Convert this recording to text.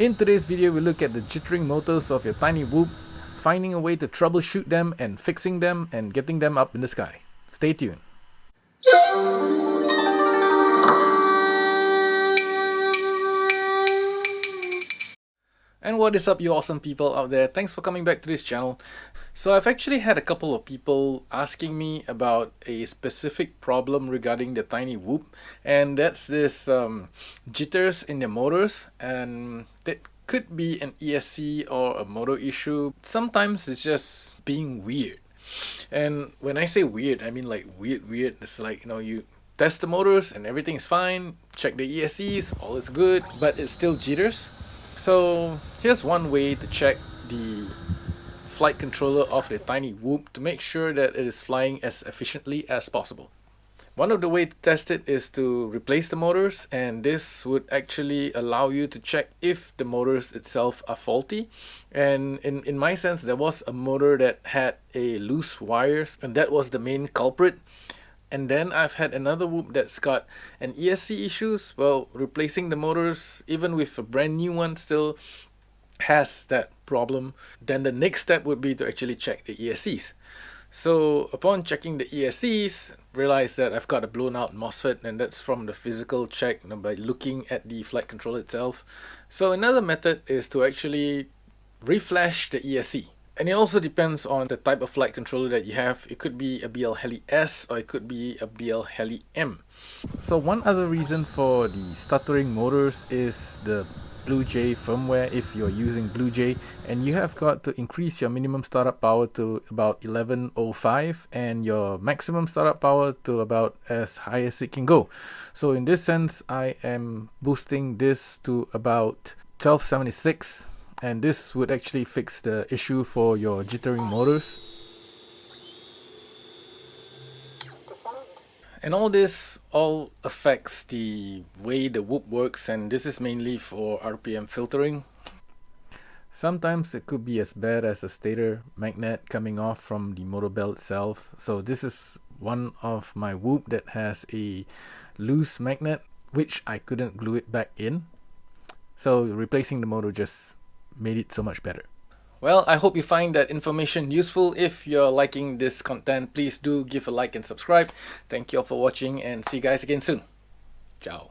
In today's video, we look at the jittering motors of your tiny whoop, finding a way to troubleshoot them and fixing them and getting them up in the sky. Stay tuned. And what is up, you awesome people out there? Thanks for coming back to this channel. So I've actually had a couple of people asking me about a specific problem regarding the tiny whoop, and that's this jitters in the motors, and that could be an ESC or a motor issue. Sometimes it's just being weird. And when I say weird, I mean like weird. It's like, you test the motors and everything is fine, check the ESCs, all is good, but it still jitters. So here's one way to check the flight controller of the tiny whoop to make sure that it is flying as efficiently as possible. One of the ways to test it is to replace the motors, and this would actually allow you to check if the motors itself are faulty. And in my sense, there was a motor that had a loose wires, and that was the main culprit. And then I've had another whoop that's got an ESC issues. Well, replacing the motors, even with a brand new one, still has that problem. Then the next step would be to actually check the ESCs. So upon checking the ESCs, realize that I've got a blown out MOSFET, and that's from the physical check by looking at the flight controller itself. So another method is to actually reflash the ESC. And it also depends on the type of flight controller that you have. It could be a BL Heli S or it could be a BL Heli M. So one other reason for the stuttering motors is the BlueJ firmware. If you're using BlueJ, and you have got to increase your minimum startup power to about 1105 and your maximum startup power to about as high as it can go. So in this sense, I am boosting this to about 1276. And this would actually fix the issue for your jittering motors. And all this affects the way the whoop works, and this is mainly for RPM filtering. Sometimes it could be as bad as a stator magnet coming off from the motor belt itself. So this is one of my whoop that has a loose magnet, which I couldn't glue it back in. So replacing the motor just made it so much better. Well, I hope you find that information useful. If you're liking this content, please do give a like and subscribe. Thank you all for watching, and see you guys again soon. Ciao.